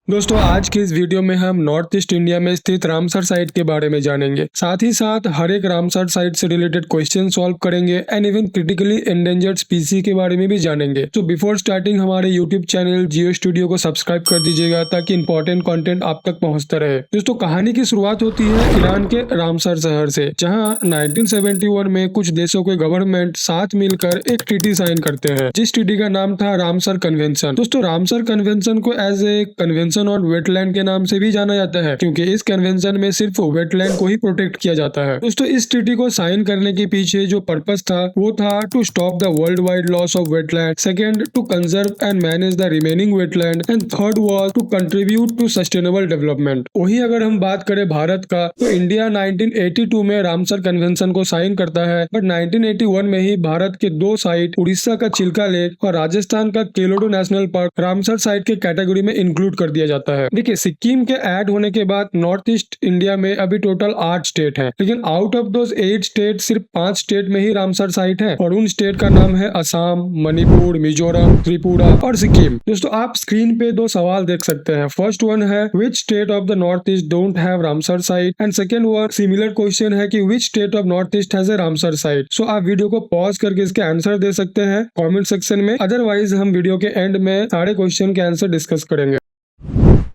दोस्तों आज की इस वीडियो में हम नॉर्थ ईस्ट इंडिया में स्थित रामसर साइट के बारे में जानेंगे। साथ ही साथ हर एक रामसर साइट से रिलेटेड क्वेश्चन सॉल्व करेंगे एंड इवन क्रिटिकली एंडेंजर्ड स्पीसी के बारे में भी जानेंगे। तो बिफोर स्टार्टिंग हमारे यूट्यूब चैनल जियो स्टूडियो को सब्सक्राइब कर दीजिएगा ताकि इंपॉर्टेंट कंटेंट आप तक पहुंचता रहे। दोस्तों कहानी की शुरुआत होती है ईरान के रामसर शहर से, जहाँ 1971 में कुछ देशों के गवर्नमेंट साथ मिलकर एक ट्रीटी साइन करते हैं, जिस ट्रीटी का नाम था रामसर कन्वेंशन। दोस्तों रामसर कन्वेंशन को एज ए कन्वेंशन और वेटलैंड के नाम से भी जाना जाता है, क्योंकि इस कन्वेंशन में सिर्फ वेटलैंड को ही प्रोटेक्ट किया जाता है। दोस्तों इस ट्रीटी को साइन करने के पीछे जो पर्पस था वो था to stop the world wide loss of wetland, second to conserve and manage the remaining wetland and third was to contribute to sustainable development. वही अगर हम बात करें भारत का, तो इंडिया 1982 में रामसर कन्वेंशन को साइन करता है, बट 1981 में ही भारत के दो साइट उड़ीसा का चिल्का लेक और राजस्थान का केलोडो नेशनल पार्क रामसर साइट के कैटेगरी में इंक्लूड कर दिया जाता है। देखिए सिक्किम के ऐड होने के बाद नॉर्थ ईस्ट इंडिया में अभी टोटल 8 स्टेट हैं, लेकिन आउट ऑफ दोज 8 स्टेट सिर्फ 5 स्टेट में ही रामसर साइट है, और उन स्टेट का नाम है असम, मणिपुर, मिजोरम, त्रिपुरा और सिक्किम। दोस्तों आप स्क्रीन पे दो सवाल देख सकते हैं। फर्स्ट वन है which state of the north east don't have Ramsar site, and second one similar question है कि which state of north east has a Ramsar site. So आप वीडियो को पॉज करके इसके आंसर दे सकते हैं कमेंट सेक्शन में, अदरवाइज हम वीडियो के एंड में सारे क्वेश्चन के आंसर डिस्कस करेंगे।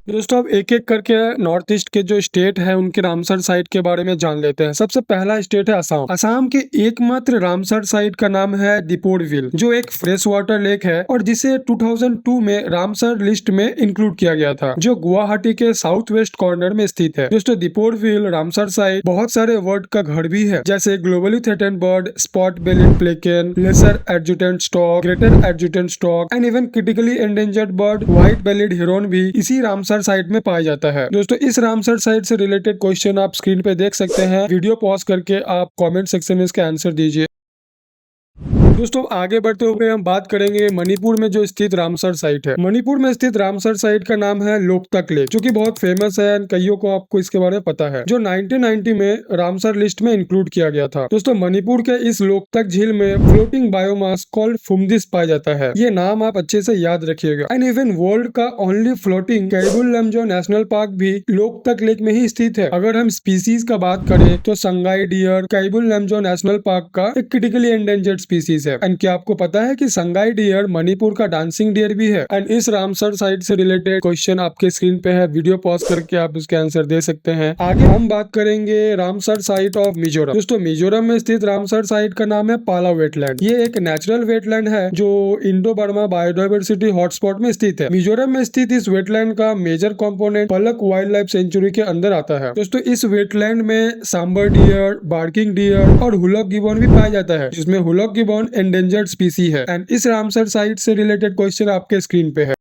दोस्तों अब एक एक करके नॉर्थ ईस्ट के जो स्टेट है उनके रामसर साइट के बारे में जान लेते हैं। सबसे पहला स्टेट है असम। असम के एकमात्र रामसर साइट का नाम है दीपोरबिल, जो एक फ्रेश वाटर लेक है और जिसे 2002 में रामसर लिस्ट में इंक्लूड किया गया था, जो गुवाहाटी के साउथ वेस्ट कॉर्नर में स्थित है। दोस्तों दीपोरबिल रामसर साइट बहुत सारे बर्ड का घर भी है, जैसे globally threatened bird spot bellied pelican, lesser adjutant stork, greater adjutant stork and even critically endangered bird white bellied heron भी इसी रामसर साइट में पाया जाता है। दोस्तों इस रामसर साइट से रिलेटेड क्वेश्चन आप स्क्रीन पे देख सकते हैं। वीडियो पॉज करके आप कमेंट सेक्शन में इसके आंसर दीजिए। दोस्तों आगे बढ़ते हुए हम बात करेंगे मणिपुर में जो स्थित रामसर साइट है। मणिपुर में स्थित रामसर साइट का नाम है लोकतक लेक, जो कि बहुत फेमस है एंड कईयों को आपको इसके बारे में पता है, जो 1990 में रामसर लिस्ट में इंक्लूड किया गया था। दोस्तों मणिपुर के इस लोकतक झील में फ्लोटिंग बायोमास कॉल्ड फुमदिस पाया जाता है। ये नाम आप अच्छे से याद रखिएगा। एंड इवन वर्ल्ड का only floating Keibul Lamjao national park भी लोकतक लेक में ही स्थित है। अगर हम स्पीसीज का बात करें तो sangai deer Keibul Lamjao national park का एक क्रिटिकली एंडेंजर्ड स्पीसीज है। एंड क्या आपको पता है कि संगाई डियर मणिपुर का डांसिंग डियर भी है? एंड इस रामसर साइट से रिलेटेड क्वेश्चन आपके स्क्रीन पे है, वीडियो पॉज करके आप उसके आंसर दे सकते हैं। आगे हम बात करेंगे रामसर साइट ऑफ मिजोरम। दोस्तों मिजोरम में स्थित रामसर साइट का नाम है पाला वेटलैंड। ये एक नेचुरल वेटलैंड है जो इंडो बर्मा बायोडाइवर्सिटी हॉटस्पॉट में स्थित है। मिजोरम में स्थित इस वेटलैंड का मेजर कंपोनेंट पलक वाइल्ड लाइफ सेंचुरी के अंदर आता है। दोस्तों इस वेटलैंड में सांबर डियर, बार्किंग डियर और हुलॉक गिबॉन भी पाया जाता है, जिसमें हुलॉक गिबॉन एंडेंजर्ड स्पीसी है। एंड इस रामसर साइट से रिलेटेड क्वेश्चन आपके स्क्रीन पे है।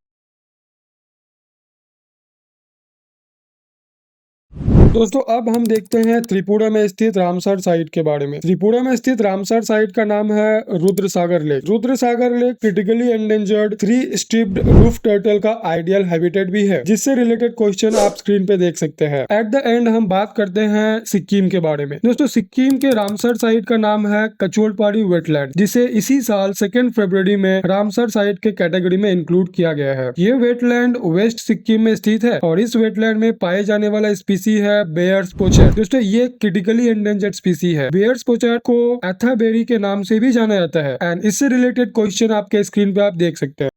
दोस्तों अब हम देखते हैं त्रिपुरा में स्थित रामसर साइट के बारे में। त्रिपुरा में स्थित रामसर साइट का नाम है Rudrasagar lake. Rudrasagar lake critically endangered 3 striped roof turtle का आइडियल हैबिटेट भी है, जिससे रिलेटेड क्वेश्चन आप स्क्रीन पे देख सकते हैं। एट द एंड हम बात करते हैं सिक्किम के बारे में। दोस्तों सिक्किम के रामसर साइट का नाम है कचोलपाड़ी वेटलैंड, जिसे इसी साल 2 फरवरी में रामसर साइट के कैटेगरी में इंक्लूड किया गया है। ये वेटलैंड वेस्ट सिक्किम में स्थित है और इस वेटलैंड में पाए जाने वाला स्पीसी है बेयर्स पोचर। दोस्तों ये क्रिटिकली एंडेंजर्ड स्पीसी है। बेयर्स पोचर को एथाबेरी के नाम से भी जाना जाता है। एंड इससे रिलेटेड क्वेश्चन आपके स्क्रीन पे आप देख सकते हैं।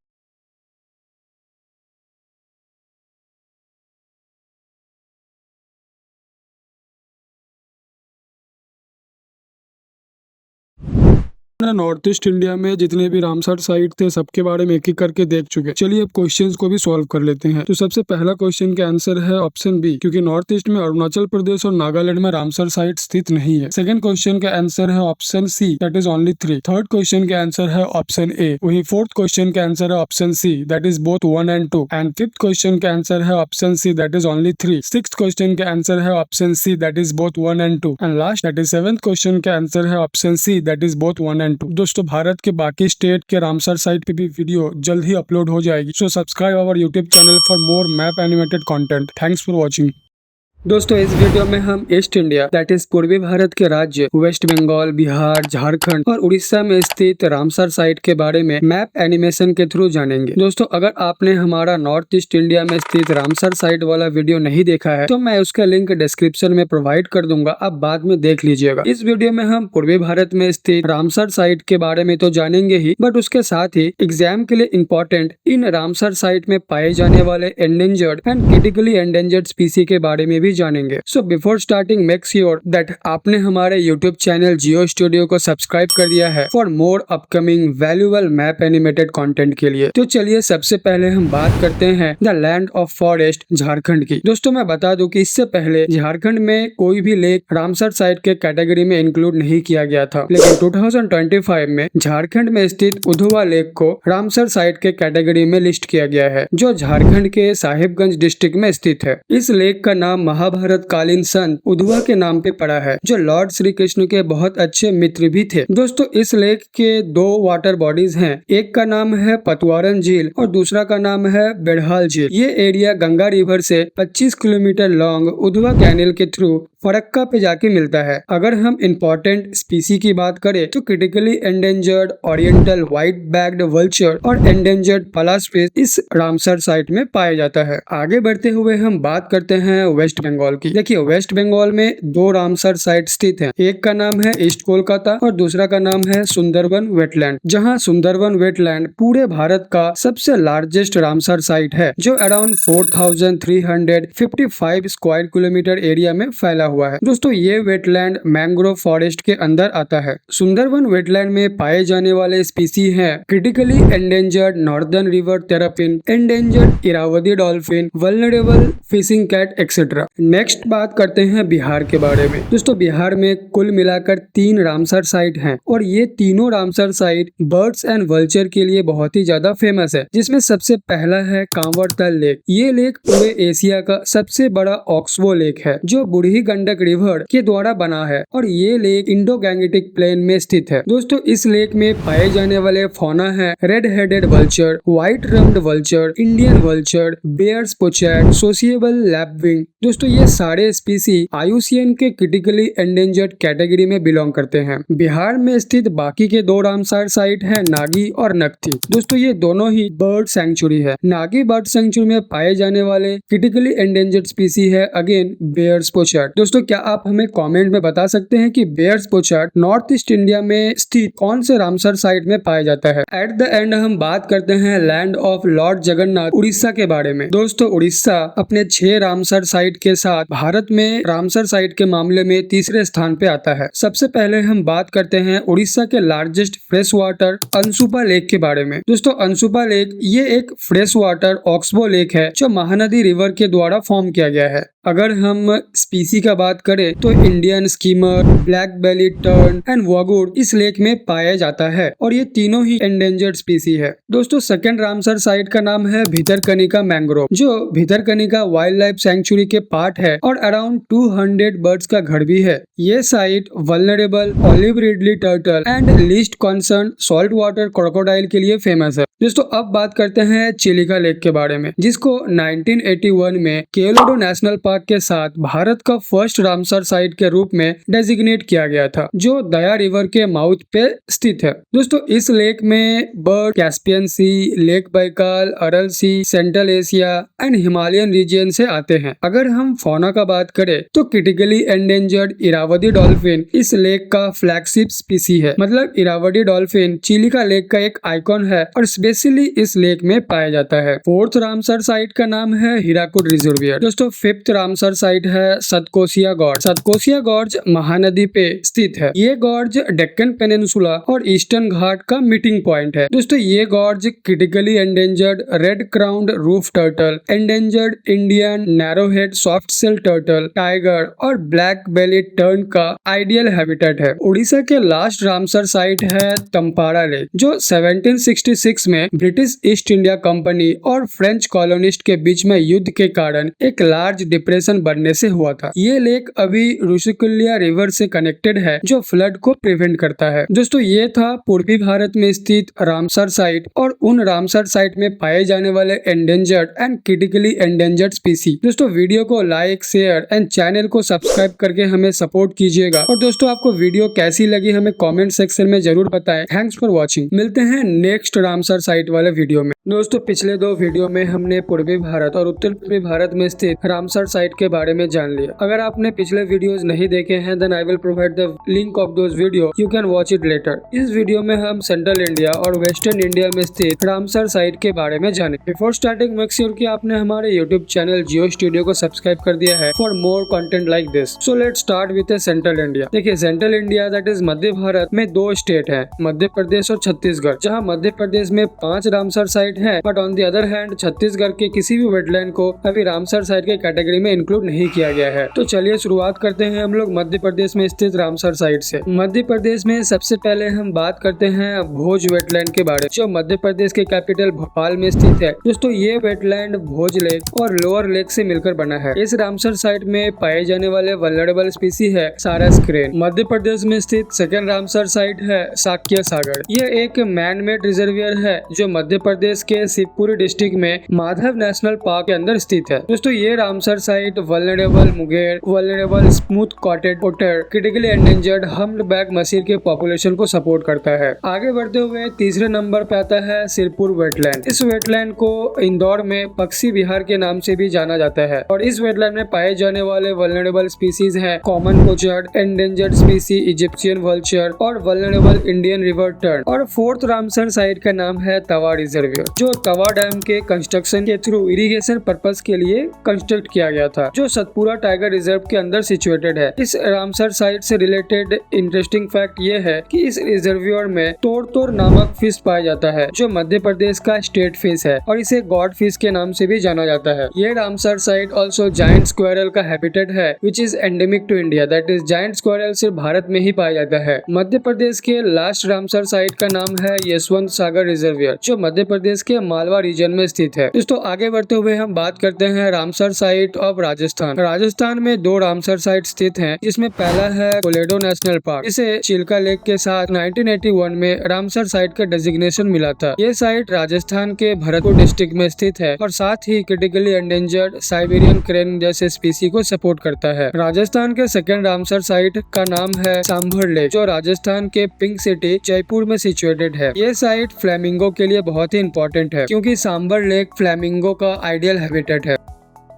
नॉर्थ ईस्ट इंडिया में जितने भी रामसर साइट थे सबके बारे में एक एक करके देख चुके। चलिए अब क्वेश्चंस को भी सॉल्व कर लेते हैं। तो सबसे पहला क्वेश्चन का आंसर है ऑप्शन बी, क्योंकि नॉर्थ ईस्ट में अरुणाचल प्रदेश और नागालैंड में रामसर साइट स्थित नहीं है। सेकंड क्वेश्चन का आंसर है option C, that is only 3। Third question का आंसर है ऑप्शन ए। वही फोर्थ क्वेश्चन का आंसर है option C, that is both 1 and 2। And fifth question का आंसर है option C, that is only 3। Sixth question का answer है option C, that is both 1 and 2। And last that is seventh question का answer है option C, that is both 1 and 2। दोस्तों भारत के बाकी state के रामसर साइट पे भी वीडियो जल्द ही अपलोड हो जाएगी। So subscribe our YouTube channel for more map animated content. Thanks for watching. दोस्तों इस वीडियो में हम ईस्ट इंडिया दैट इज पूर्वी भारत के राज्य वेस्ट बंगाल, बिहार, झारखंड और उड़ीसा में स्थित रामसर साइट के बारे में मैप एनिमेशन के थ्रू जानेंगे। दोस्तों अगर आपने हमारा नॉर्थ ईस्ट इंडिया में स्थित रामसर साइट वाला वीडियो नहीं देखा है तो मैं उसका लिंक डिस्क्रिप्शन में प्रोवाइड कर दूंगा, आप बाद में देख लीजिएगा। इस वीडियो में हम पूर्वी भारत में स्थित रामसर साइट के बारे में तो जानेंगे ही, बट उसके साथ ही एग्जाम के लिए इम्पोर्टेंट इन रामसर साइट में पाए जाने वाले एंडेंजर्ड एंड क्रिटिकली एंडेंजर्ड स्पीसी के बारे में भी जानेंगे। So before starting make sure that आपने हमारे यूट्यूब चैनल जियो स्टूडियो को सब्सक्राइब कर दिया है for more upcoming valuable map animated content के लिए। तो चलिए सबसे पहले हम बात करते हैं the land of forest Jharkhand की। दोस्तों मैं बता दूं कि इससे पहले झारखंड में कोई भी लेक रामसर साइट के कैटेगरी में इंक्लूड नहीं किया गया था, लेकिन 2025 में झारखंड में स्थित उधवा लेक को रामसर साइट के कैटेगरी में लिस्ट किया गया है, जो झारखंड के साहिबगंज डिस्ट्रिक्ट में स्थित है। इस लेक का नाम महाभारत कालीन संत उधवा के नाम पे पड़ा है, जो लॉर्ड श्री कृष्ण के बहुत अच्छे मित्र भी थे। दोस्तों इस लेक के दो वाटर बॉडीज हैं, एक का नाम है पतवारन झील और दूसरा का नाम है बेड़हाल झील। ये एरिया गंगा रिवर से 25 किलोमीटर लॉन्ग उधवा कैनेल के थ्रू फरक्का पे जाके मिलता है। अगर हम इम्पोर्टेंट स्पीसी की बात करें तो critically endangered oriental white backed vulture और एंडेंजर्ड पलाश फिश इस रामसर साइट में पाया जाता है। आगे बढ़ते हुए हम बात करते हैं वेस्ट बंगाल की। देखिए वेस्ट बंगाल में दो रामसर साइट स्थित हैं, एक का नाम है ईस्ट कोलकाता और दूसरा का नाम है सुंदरवन वेटलैंड। जहां सुंदरवन वेटलैंड पूरे भारत का सबसे लार्जेस्ट रामसर साइट है, जो अराउंड 4355 स्क्वायर किलोमीटर एरिया में फैला हुआ है। दोस्तों ये वेटलैंड मैंग्रोव फॉरेस्ट के अंदर आता है। सुंदरवन वेटलैंड में पाए जाने वाले स्पीसी हैं critically endangered northern river terrapin, endangered Irrawaddy dolphin, vulnerable fishing cat etcetera. Next बात करते हैं बिहार के बारे में। दोस्तों बिहार में कुल मिलाकर 3 रामसर साइट हैं और ये तीनों Ramsar site birds and vulture के लिए बहुत ही ज्यादा फेमस है, जिसमें सबसे पहला है कांवरताल लेक। ये लेक पूरे एशिया का सबसे बड़ा ऑक्सबो लेक है, जो बूढ़ी गंडक रिवर के द्वारा बना है और ये लेक इंडो गैंगेटिक प्लेन में स्थित है। दोस्तों इस लेक में पाए जाने वाले फौना है red headed vulture, white rumped vulture, Indian vulture, Baer's pochard, sociable lapwing. दोस्तों ये सारे स्पीसी IUCN के क्रिटिकली एंडेंजर्ड कैटेगरी में बिलोंग करते हैं। बिहार में स्थित बाकी के 2 रामसर साइट है नागी और नकथी। दोस्तों ये दोनों ही बर्ड सेंचुरी है। नागी बर्ड सेंचुरी में पाए जाने वाले क्रिटिकली एंडेंजर्ड स्पीसी है अगेन बेयर्स पोचैट। दोस्तों क्या आप हमें कमेंट में बता सकते हैं कि बेयर्स पोचैट नॉर्थ ईस्ट इंडिया में स्थित कौन से रामसर साइट में पाया जाता है। एट द एंड हम बात करते हैं land of Lord Jagannath Orissa के बारे में। दोस्तों उड़ीसा अपने 6 रामसर साइट के साथ भारत में रामसर साइट के मामले में तीसरे स्थान पे आता है। सबसे पहले हम बात करते हैं उड़ीसा के largest fresh water Anshupa lake के बारे में। दोस्तों अंशुपा लेक ये एक फ्रेश वाटर ऑक्सबो लेक है, जो महानदी रिवर के द्वारा फॉर्म किया गया है। अगर हम स्पीसी का बात करें तो Indian skimmer, black bellied tern and वागुर इस लेक में पाया जाता है और ये तीनों ही एंडेंजर्ड स्पीसी है। दोस्तों सेकंड रामसर साइट का नाम है भितरकनिका मैंग्रोव, जो भितरकनिका वाइल्ड लाइफ सेंचुरी के पार्ट है और अराउंड 200 बर्ड्स का घर भी है। ये site vulnerable olive ridley turtle and least concern salt water crocodile के लिए फेमस है। दोस्तों अब बात करते हैं चिलिका लेक के बारे में, जिसको 1981 में केलोडो नेशनल पार्क के साथ भारत का फर्स्ट रामसर साइट के रूप में डेजिग्नेट किया गया था, जो दया रिवर के माउथ पे स्थित है। दोस्तों इस लेक में bird Caspian Sea, lake Baikal, Aral Sea, Central Asia and Himalayan region से आते हैं। अगर हम फौना का बात करें तो क्रिटिकली एंडेंजर्ड इरावदी डॉल्फिन इस लेक का फ्लैगशिप स्पीसी है। मतलब इरावदी डॉल्फिन चिलिका लेक का एक आइकॉन है और स्पेशली इस लेक में पाया जाता है। फोर्थ रामसर साइट का नाम है हीराकुड रिजर्वियर। दोस्तों फिफ्थ रामसर साइट है सतकोसिया गॉर्ज। सतकोसिया गॉर्ज महानदी पे स्थित है। ये गॉर्ज डेक्कन पेनिनसुला और ईस्टर्न घाट का मीटिंग पॉइंट है। दोस्तों ये gorge critically endangered red crowned roof turtle, endangered Indian narrowhead soft shell turtle, tiger और ब्लैक बेली टर्न का आइडियल हैबिटेट है। उड़ीसा के लास्ट रामसर साइट है तंपारा लेक, जो 1766 में ब्रिटिश ईस्ट इंडिया कंपनी और फ्रेंच कॉलोनिस्ट के बीच में युद्ध के कारण एक लार्ज डिप्रेशन डिप्रेशन बनने से हुआ था। ये लेक अभी ऋषिकुल्या रिवर से कनेक्टेड है जो फ्लड को प्रिवेंट करता है। दोस्तों ये था पूर्वी भारत में स्थित रामसर साइट और उन रामसर साइट में पाए जाने वाले एंडेंजर्ड एंड क्रिटिकली एंडेंजर्ड स्पीसी। दोस्तों वीडियो को लाइक, शेयर एंड चैनल को सब्सक्राइब करके हमें सपोर्ट कीजिएगा। और दोस्तों आपको वीडियो कैसी लगी हमें कमेंट सेक्शन में जरूर बताएं। Thanks for watching. मिलते हैं नेक्स्ट रामसर साइट वाले वीडियो में। दोस्तों पिछले 2 वीडियो में हमने पूर्वी भारत और उत्तर पूर्वी भारत में स्थित रामसर साइट के बारे में जान लिया। अगर आपने पिछले वीडियोस नहीं देखे हैं then I will provide the link of those video, you can watch it later. इस वीडियो में हम सेंट्रल इंडिया और वेस्टर्न इंडिया में स्थित रामसर साइट के बारे में जाने। बिफोर स्टार्टिंग मेक श्योर कि आपने हमारे यूट्यूब चैनल जियो स्टूडियो को सब्सक्राइब कर दिया है for more content like this. So let's start with central India. देखिए सेंट्रल इंडिया दैट इज मध्य भारत में 2 स्टेट है, मध्य प्रदेश और छत्तीसगढ़। जहाँ मध्य प्रदेश में 5 रामसर साइट है, but on the other hand Chhattisgarh के किसी भी वेटलैंड को अभी रामसर साइट के कैटेगरी में इंक्लूड नहीं किया गया है। तो चलिए शुरुआत करते हैं हम लोग मध्य प्रदेश में स्थित रामसर साइट से। मध्य प्रदेश में सबसे पहले हम बात करते हैं भोज वेटलैंड के बारे में, जो मध्य प्रदेश के कैपिटल भोपाल में स्थित है। दोस्तों ये वेटलैंड भोज लेक और लोअर लेक से मिलकर बना है। इस रामसर साइट में पाए जाने वाले वल्नरेबल स्पीसी है सारस क्रेन। मध्य प्रदेश में स्थित सेकेंड रामसर साइट है साक्य सागर। यह एक मैन मेड रिजर्वियर है जो मध्य प्रदेश के शिवपुरी डिस्ट्रिक्ट में माधव नेशनल पार्क के अंदर स्थित है। दोस्तों ये Ramsar site vulnerable mugger, vulnerable smooth coated otter, critically endangered हम्प्डबैक मसीर के पॉपुलेशन को सपोर्ट करता है। आगे बढ़ते हुए तीसरे नंबर पे आता है सिरपुर वेटलैंड। इस वेटलैंड को इंदौर में पक्षी विहार के नाम से भी जाना जाता है और इस वेटलैंड में पाए जाने वाले वल्नरेबल स्पीसीज है common pochard, endangered स्पीसी Egyptian vulture और वल्नरेबल इंडियन रिवर टर्न। और फोर्थ रामसर साइट का नाम है तवा रिजर्वियर, जो तवा डैम के कंस्ट्रक्शन के थ्रू इरिगेशन पर्पस के लिए कंस्ट्रक्ट किया गया था, जो सतपुरा टाइगर रिजर्व के अंदर सिचुएटेड है। इस रामसर साइट से रिलेटेड इंटरेस्टिंग फैक्ट ये है कि इस रिजर्वियर में तोड़ नामक फिश पाया जाता है, जो मध्य प्रदेश का स्टेट फिश है और इसे गॉड फिश के नाम से भी जाना जाता है। ये Ramsar site also giant squirrel का हैबिटेट है which is endemic to India. That is giant squirrel सिर्फ भारत में ही पाया जाता है। मध्य प्रदेश के लास्ट रामसर साइट का नाम है यशवंत सागर रिजर्वियर, जो मध्य प्रदेश के मालवा रीजन में स्थित है। दोस्तों आगे बढ़ते हुए हम बात करते हैं Ramsar site of Rajasthan. Rajasthan में 2 रामसर साइट स्थित हैं, जिसमें पहला है कोलेडो नेशनल पार्क। इसे चिल्का लेक के साथ 1981 में रामसर साइट का डेजिग्नेशन मिला था। ये साइट राजस्थान के भरतपुर डिस्ट्रिक्ट में स्थित है और साथ ही क्रिटिकली एंडेंजर्ड साइबेरियन क्रेन जैसे स्पीसी को सपोर्ट करता है। राजस्थान के सेकेंड रामसर साइट का नाम है सांभर लेक, जो राजस्थान के पिंक सिटी जयपुर में सिचुएटेड है। ये साइट फ्लैमिंगो के लिए बहुत ही इंपॉर्टेंट है, क्योंकि सांभर लेक फ्लैमिंगो का आइडियल हैबिटेट है।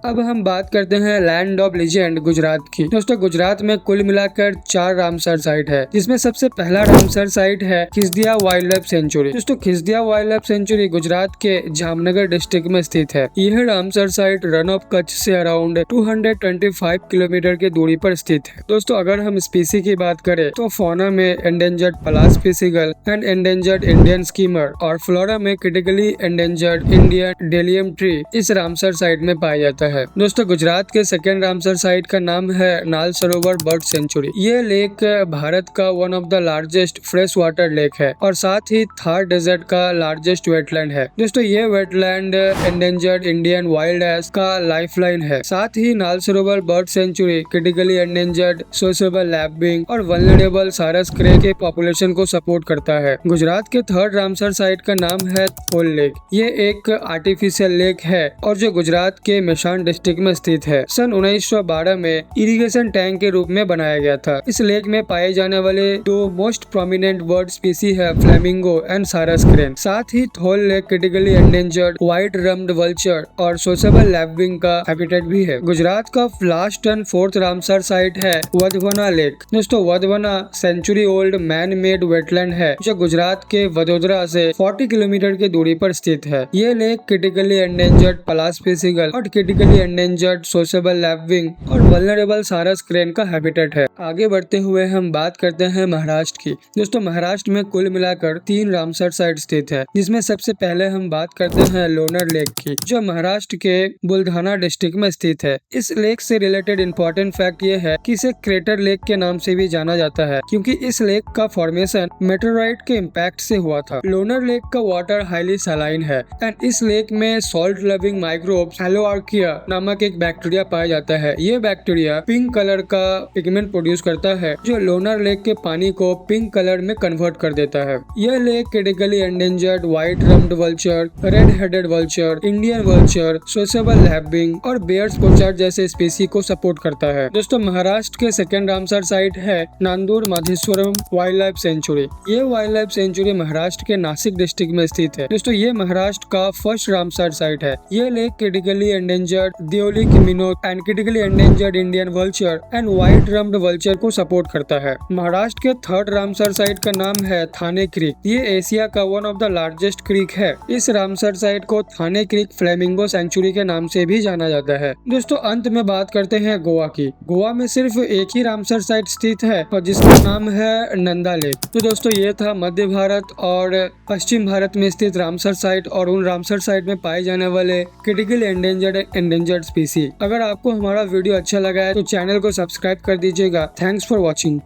अब हम बात करते हैं लैंड ऑफ लीजेंड गुजरात की। दोस्तों गुजरात में कुल मिलाकर 4 रामसर साइट है, जिसमें सबसे पहला रामसर साइट है खिसदिया वाइल्ड लाइफ सेंचुरी। दोस्तों खिसदिया वाइल्ड लाइफ सेंचुरी गुजरात के जामनगर डिस्ट्रिक्ट में स्थित है। यह Ramsar site run of Kutch से अराउंड 225 किलोमीटर की दूरी पर स्थित है। दोस्तों अगर हम स्पीसी की बात करें तो फौना में endangered Pallas seagull and endangered Indian skimmer और फ्लोरा में critically endangered Indian delium tree इस रामसर साइट में पाया जाता है। दोस्तों गुजरात के सेकेंड रामसर साइट का नाम है नाल सरोवर बर्ड सेंचुरी। ये लेक भारत का one of the largest fresh water lake है और साथ ही थार डेजर्ट का लार्जेस्ट वेटलैंड है। दोस्तों ये wetland endangered Indian wild ass का लाइफलाइन है। साथ ही Nal Sarovar bird sanctuary critically endangered sociable lapwing और वल्नरेबल सारस क्रे के पॉपुलेशन को सपोर्ट करता है। गुजरात के थर्ड रामसर साइट का नाम है थोल लेक। ये एक आर्टिफिशियल लेक है और जो गुजरात के मेशान डिस्ट्रिक्ट में स्थित है। सन 1912 में इरिगेशन टैंक के रूप में बनाया गया था। इस लेक में पाए जाने वाले 2 मोस्ट प्रोमिनेंट बर्ड स्पीसी है फ्लैमिंगो एंड सारस क्रेन। साथ ही Thol lake critically endangered white rumped vulture और सोशेबल लैबिंग का हैबिटेट भी है। गुजरात का last and fourth Ramsar site है वधवना लेक। दोस्तों Wadhvana sanctuary old man made wetland है, जो गुजरात के वडोदरा से 40 किलोमीटर की दूरी पर स्थित है। ये lake critically endangered Pallas seagull और क्रिटिकली एंडेंजर्ड सोशेबल लैबिंग और वल्नरेबल सारस क्रेन का हैबिटेट है। आगे बढ़ते हुए हम बात करते हैं महाराष्ट्र की। दोस्तों महाराष्ट्र में कुल मिलाकर 3 रामसर साइट स्थित है, जिसमें सबसे पहले हम बात करते हैं लोनर लेक की, जो महाराष्ट्र के बुलढाना डिस्ट्रिक्ट में स्थित है। इस लेक से रिलेटेड इंपॉर्टेंट फैक्ट ये है कि इसे क्रेटर लेक के नाम से भी जाना जाता है, क्योंकि इस लेक का फॉर्मेशन मेटेओराइट के इम्पैक्ट से हुआ था। लोनर लेक का वाटर हाईली सलाइन है एंड इस लेक में सॉल्ट लविंग माइक्रोब्स हेलोआर्किया नामक एक बैक्टीरिया पाया जाता है। ये बैक्टीरिया पिंक कलर का पिगमेंट प्रोड्यूस करता है जो लोनार लेक के पानी को पिंक कलर में कन्वर्ट कर देता है। यह lake critically endangered white rumped vulture, red headed vulture, Indian vulture, sociable lapwing और बेयर्स पोचार जैसे स्पीसी को सपोर्ट करता है। दोस्तों महाराष्ट्र के सेकेंड रामसर साइट है नांदूर माधेश्वरम वाइल्ड लाइफ सेंचुरी। ये वाइल्ड लाइफ सेंचुरी महाराष्ट्र के नासिक डिस्ट्रिक्ट में स्थित है। दोस्तों ये महाराष्ट्र का फर्स्ट रामसर साइट है। ये lake critically endangered Deolali minnow and critically endangered Indian vulture and white rumped vulture को सपोर्ट करता है। महाराष्ट्र के थर्ड रामसर साइट का नाम है थाने क्रीक। ये एशिया का one of the largest creek है। इस रामसर साइट को थाने क्रीक फ्लेमिंगो सेंचुरी के नाम से भी जाना जाता है। दोस्तों अंत में बात करते हैं गोवा की। गोवा में सिर्फ एक ही रामसर साइट स्थित है और जिसका नाम है नंदा लेक। तो दोस्तों ये था मध्य भारत और पश्चिम भारत में स्थित रामसर साइट और उन रामसर साइट में पाए जाने वाले क्रिटिकली एंडेंजर्ड स्पीसी। अगर आपको हमारा वीडियो अच्छा लगा है तो चैनल को सब्सक्राइब कर दीजिएगा। Thanks for watching.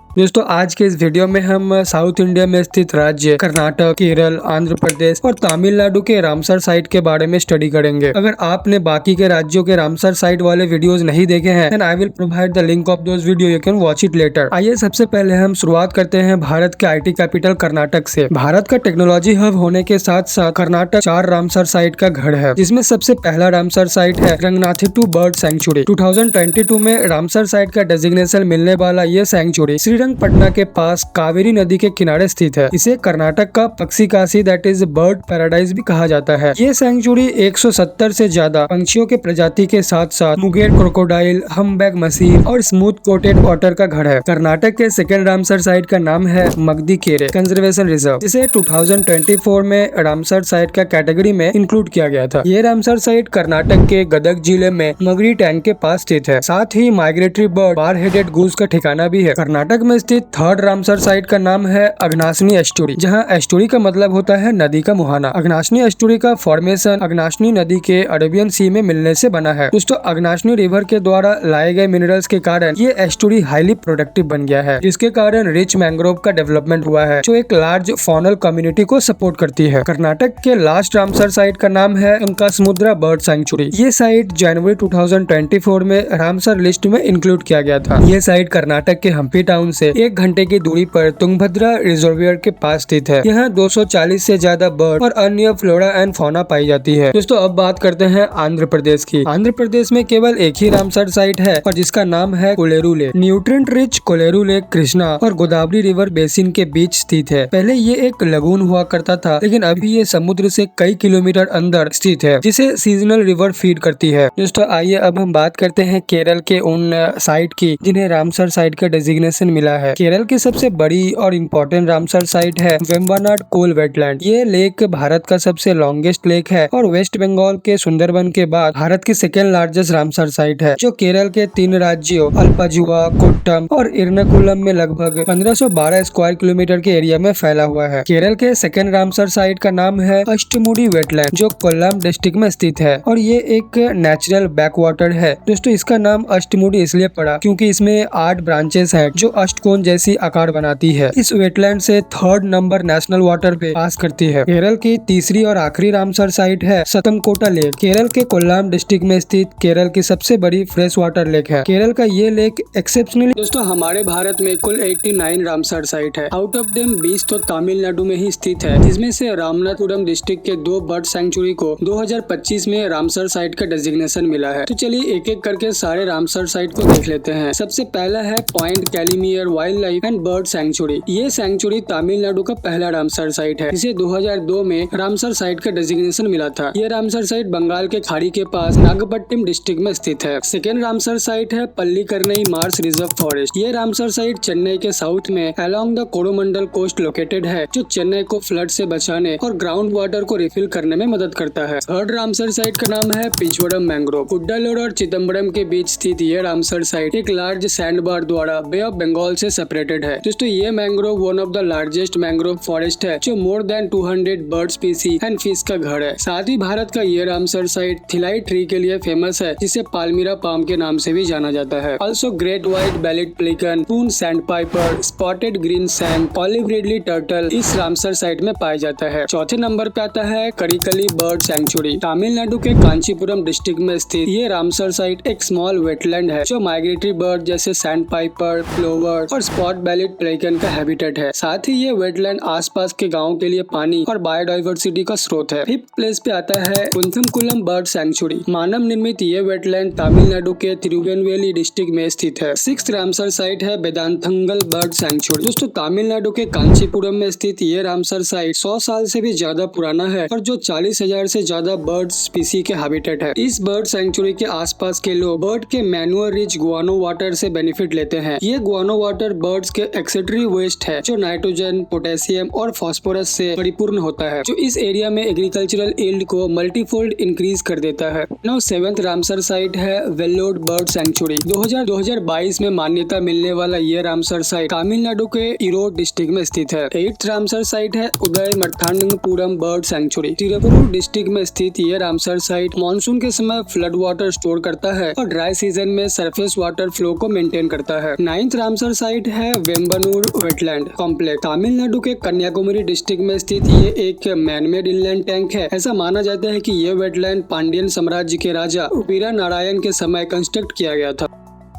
दोस्तों आज के इस वीडियो में हम साउथ इंडिया में स्थित राज्य कर्नाटक, केरल, आंध्र प्रदेश और तमिलनाडु के रामसर साइट के बारे में स्टडी करेंगे। अगर आपने बाकी के राज्यों के रामसर साइट वाले वीडियोस नहीं देखे हैं then I will provide the link of those video, you can watch it later। आइए सबसे पहले हम शुरुआत करते हैं भारत के IT कैपिटल कर्नाटक से। भारत का टेक्नोलॉजी हब होने के साथ साथ कर्नाटक 4 रामसर साइट का घर है, जिसमें सबसे पहला रामसर साइट है रंगनाथिट्टू बर्ड सेंचुरी। 2022 में रामसर साइट का डेजिग्नेशन मिलने वाला ये सेंचुरी पटना के पास कावेरी नदी के किनारे स्थित है। इसे कर्नाटक का पक्षी Kashi that is bird paradise भी कहा जाता है। ये सेंचुरी 170 से ज्यादा पंछियों के प्रजाति के साथ साथ मुगेर, क्रोकोडाइल, हम्बैक मसील और स्मूथ कोटेड ऑटर का घर है। कर्नाटक के सेकेंड रामसर साइट का नाम है मगदी केरे कंजर्वेशन रिजर्व, जिसे 2024 में रामसर साइट का कैटेगरी में इंक्लूड किया गया था। ये रामसर साइट कर्नाटक के गदग जिले में मगरी टैंक के पास स्थित है। साथ ही migratory bird bar headed goose का ठिकाना भी है। कर्नाटक में स्थित थर्ड रामसर साइट का नाम है अग्नाशनी एस्टुरी, जहां एस्टुरी का मतलब होता है नदी का मुहाना। अग्नाशनी एस्टुरी का फॉर्मेशन अग्नाशनी नदी के अरेबियन सी में मिलने से बना है। दोस्तों अग्नाशनी रिवर के द्वारा लाए गए मिनरल्स के कारण ये एस्टुरी हाईली प्रोडक्टिव बन गया है, जिसके कारण रिच मैंग्रोव का डेवलपमेंट हुआ है जो एक लार्ज फॉनल कम्युनिटी को सपोर्ट करती है। कर्नाटक के लास्ट रामसर साइट का नाम है उनका समुद्रा बर्ड सेंचुरी। ये साइट जनवरी 2024 में रामसर लिस्ट में इंक्लूड किया गया था। ये साइट कर्नाटक के हम्पी टाउन से 1 घंटे की दूरी पर तुंगभद्रा रिजर्वियर के पास स्थित है। यहाँ 240 से ज्यादा बर्ड और अन्य फ्लोरा एंड फौना पाई जाती है। दोस्तों अब बात करते हैं आंध्र प्रदेश की। आंध्र प्रदेश में केवल एक ही रामसर साइट है और जिसका नाम है Kolleru lake. Nutrient rich Kolleru lake Krishna और गोदावरी रिवर बेसिन के बीच स्थित है। पहले ये एक लगून हुआ करता था, लेकिन अभी ये समुद्र से कई किलोमीटर अंदर स्थित है, जिसे सीजनल रिवर फीड करती है। दोस्तों आइए अब हम बात करते हैं केरल के उन साइट की जिन्हें रामसर साइट का डेजिग्नेशन मिला है। केरल की सबसे बड़ी और इम्पोर्टेंट रामसर साइट है वेम्बनाड कोल वेटलैंड। ये लेक भारत का सबसे लॉन्गेस्ट लेक है और वेस्ट बंगाल के सुंदरबन के बाद भारत की सेकेंड लार्जेस्ट रामसर साइट है, जो केरल के 3 राज्यों अल्पाजुआ, कोट्टम और इर्नाकुलम में लगभग 1512 स्क्वायर किलोमीटर के एरिया में फैला हुआ है। केरल के सेकेंड रामसर साइट का नाम है अष्टमुडी वेटलैंड, जो कोल्लम डिस्ट्रिक्ट में स्थित है और ये एक नेचुरल बैकवाटर है। दोस्तों इसका नाम अष्टमुडी इसलिए पड़ा क्योंकि इसमें 8 ब्रांचेस है जो अष्टकोण जैसी आकार बनाती है। इस वेटलैंड से 3rd नंबर नेशनल वाटर पे पास करती है। केरल की तीसरी और आखिरी रामसर साइट है सतमकोटा लेक। केरल के कोल्लम डिस्ट्रिक्ट में स्थित केरल की सबसे बड़ी फ्रेश वाटर लेक है। केरल का ये लेक एक्सेप्शनली। दोस्तों हमारे भारत में कुल 89 रामसर साइट है। आउट ऑफ देम 20 तो तमिलनाडु में ही स्थित है, जिसमें से रामनाथपुरम डिस्ट्रिक्ट के 2 बर्ड सेंचुरी को 2025 में रामसर साइट का डेजिग्नेशन मिला है। तो चलिए एक एक करके सारे रामसर साइट को देख लेते हैं। सबसे पहला है point Calimere wild life and bird sanctuary. ये सेंचुरी तमिलनाडु का पहला रामसर साइट है, जिसे 2002 में रामसर साइट का डेजिग्नेशन मिला था। ये रामसर साइट बंगाल के खाड़ी के पास नागपट्टिनम डिस्ट्रिक्ट में स्थित है। सेकेंड रामसर साइट है पल्लीकरनई मार्स रिजर्व फॉरेस्ट। ये रामसर साइट चेन्नई के साउथ में along the Coromandel coast located है, जो चेन्नई को फ्लड से बचाने और ग्राउंड वाटर को रिफिल करने में मदद करता है। थर्ड रामसर साइट का नाम है पिछवड़म मैंग्रोव। कुड्डालोर और चिदम्बरम के बीच स्थित ये रामसर साइट एक लार्ज सैंड बार द्वारा बे ऑफ बंगाल जंगल से सेपरेटेड है। दोस्तों ये mangrove one of the largest mangrove forest है जो more than 200 bird स्पीसी and fish का घर है। साथ ही भारत का ये रामसर साइट थिलाई ट्री के लिए फेमस है जिसे पाल्मिरा पाम के नाम से भी जाना जाता है। Also great white bellied pelican, spoon sandpiper, spotted green shank, olive ridley turtle इस रामसर साइट में पाया जाता है। चौथे नंबर पे आता है करिकली बर्ड सैंक्चुरी। तमिलनाडु के कांचीपुरम डिस्ट्रिक्ट में स्थित ये रामसर साइट एक स्मॉल वेटलैंड है जो माइग्रेटरी बर्ड जैसे सैंडपाइपर, प्लोवर और स्पॉट बेलिड पेलिकन का हैबिटेट है। साथ ही ये वेटलैंड आसपास के गाँव के लिए पानी और बायोडाइवर्सिटी का स्रोत है। फिफ्थ प्लेस पे आता है कुंथमकुलम बर्ड सैंक्चुरी। मानव निर्मित ये वेटलैंड तमिलनाडु के तिरुवेनवेली डिस्ट्रिक्ट में स्थित है। सिक्स्थ रामसर साइट है बेदांथंगल बर्ड सैंक्चुरी। दोस्तों तमिलनाडु के कांचीपुरम में स्थित ये रामसर साइट 100 साल से भी ज्यादा पुराना है और जो 40,000 से ज्यादा बर्ड स्पीसी के हैबिटेट है। इस बर्ड सैंक्चुरी के आसपास के लोग बर्ड के मैन्युअर रिच गुआनो वाटर से बेनिफिट लेते हैं। ये गुआनो वाटर बर्ड्स के एक्सेटरी वेस्ट है जो नाइट्रोजन, पोटेशियम और फास्फोरस से परिपूर्ण होता है जो इस एरिया में एग्रीकल्चरल यील्ड को मल्टीफोल्ड इंक्रीज कर देता है। नाउ सेवेंथ रामसर साइट है वेल्लोर बर्ड सैंक्चुरी। 2022 में मान्यता मिलने वाला ये रामसर साइट तमिलनाडु के इरोड डिस्ट्रिक्ट में स्थित है। एट्थ रामसर साइट है उदय मर्थांडपुरम बर्ड सैंक्चुरी। तिरुवरूर डिस्ट्रिक्ट में स्थित ये रामसर साइट मानसून के समय फ्लड वाटर स्टोर करता है और ड्राई सीजन में सरफेस वाटर फ्लो को मेंटेन करता है। नाइन्थ रामसर साइट है वेम्बनूर वेटलैंड कॉम्प्लेक्स। तमिलनाडु के कन्याकुमारी डिस्ट्रिक्ट में स्थित ये एक मैनमेड इनलैंड टैंक है। ऐसा माना जाता है कि ये वेटलैंड पांड्यन साम्राज्य के राजा वीरा नारायण के समय कंस्ट्रक्ट किया गया था।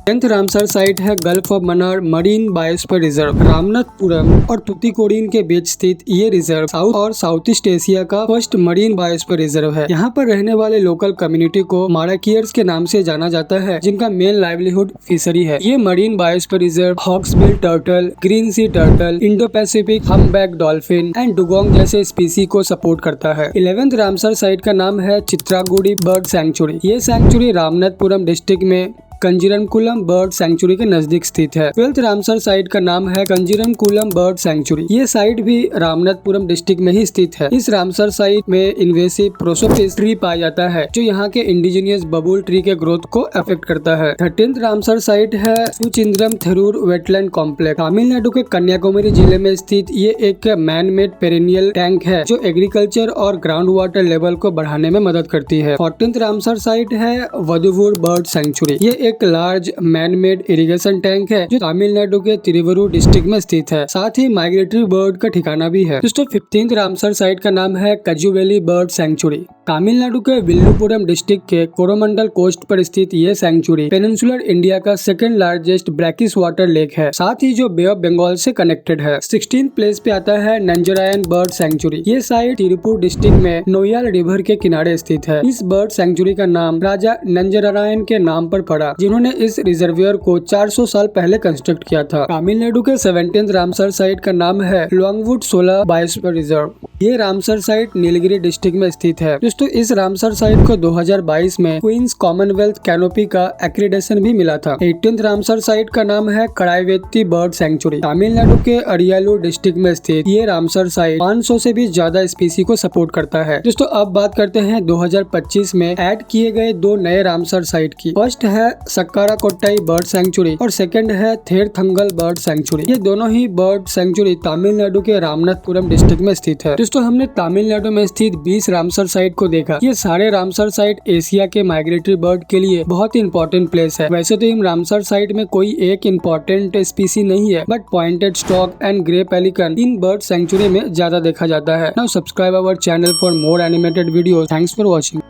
10th रामसर साइट है gulf of Mannar marine biosphere reserve. Ramanathapuram और तुतिकोरिन के बीच स्थित ये रिजर्व साउथ और साउथ ईस्ट एशिया का फर्स्ट मरीन बायोस्फीयर रिजर्व है। यहाँ पर रहने वाले लोकल कम्युनिटी को माराकियर्स के नाम से जाना जाता है जिनका मेन लाइवलीहुड फिशरी है। ये marine biosphere reserve hawksbill turtle, green sea turtle, Indo Pacific humpback dolphin and dugong जैसे स्पीसी को सपोर्ट करता है। 11th रामसर साइट का नाम है चित्रागुड़ी बर्ड सैंक्चुरी। ये सैंक्चुरी रामनाथपुरम डिस्ट्रिक्ट में कंजीरमकुलम बर्ड सैंक्चुरी के नजदीक स्थित है। 12th रामसर साइट का नाम है कंजीरमकुलम बर्ड सैंक्चुरी। ये साइट भी रामनाथपुरम डिस्ट्रिक्ट में ही स्थित है। इस रामसर साइट में इन्वेसिव प्रोसोपिस ट्री पाया जाता है जो यहाँ के इंडिजिनियस बबुल ट्री के ग्रोथ को अफेक्ट करता है। 13th रामसर साइट है सुचिंद्रम थेरूर वेटलैंड कॉम्प्लेक्स। तमिलनाडु के कन्याकुमारी जिले में स्थित ये एक मैन मेड पेरेनियल टैंक है जो एग्रीकल्चर और ग्राउंड वाटर लेवल को बढ़ाने में मदद करती है। 14th रामसर साइट है वधुवुर बर्ड सैंक्चुरी। ये एक large man made irrigation tank है जो तमिलनाडु के तिरुवरूर डिस्ट्रिक्ट में स्थित है। साथ ही माइग्रेटरी बर्ड का ठिकाना भी है। दोस्तों 15th रामसर साइट का नाम है कजुवेली बर्ड सैंक्चुरी। तमिलनाडु के विल्लुपुरम डिस्ट्रिक्ट के कोरोमंडल कोस्ट पर स्थित ये सैंक्चुरी पेनिनसुलर इंडिया का second largest brackish water lake है। साथ ही जो बे ऑफ बंगाल से कनेक्टेड है। 16th प्लेस पे आता है नंजरायन बर्ड सैंक्चुरी। ये साइट तिरुपुर डिस्ट्रिक्ट में नोयाल रिवर के किनारे स्थित है। इस बर्ड सैंक्चुरी का नाम राजा नंजरायन के नाम पर पड़ा जिन्होंने इस रिजर्वियर को 400 साल पहले कंस्ट्रक्ट किया था। तमिलनाडु के 17th रामसर साइट का नाम है लॉन्गवुड सोलर बायोस्फीयर रिजर्व। ये रामसर साइट नीलगिरी डिस्ट्रिक्ट में स्थित है। दोस्तों इस रामसर साइट को 2022 में क्वींस कॉमनवेल्थ कैनोपी का एक्रीडेशन भी मिला था। 18th रामसर साइट का नाम है कड़ाईवेत्ती बर्ड सैंक्चुरी। तमिलनाडु के अरियालूर डिस्ट्रिक्ट में स्थित ये रामसर साइट 500 से भी ज्यादा स्पीसी को सपोर्ट करता है। दोस्तों अब बात करते हैं 2025 में ऐड किए गए 2 नए रामसर साइट की। फर्स्ट है सक्काराकोट्टाई बर्ड सैंक्चुरी और सेकंड है थेरथंगल बर्ड सैंक्चुरी। ये दोनों ही बर्ड सैंक्चुरी तमिलनाडु के रामनाथपुरम डिस्ट्रिक्ट में स्थित है। दोस्तों हमने तमिलनाडु में स्थित 20 रामसर साइट को देखा। ये सारे रामसर साइट एशिया के माइग्रेटरी बर्ड के लिए बहुत ही इंपॉर्टेंट प्लेस है। वैसे तो इन रामसर साइट में कोई एक इंपॉर्टेंट स्पीसी नहीं है but painted stork and grey pelican in bird sanctuary में ज्यादा देखा जाता है। Now subscribe our channel for more animated videos. Thanks for watching.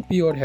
Pure है।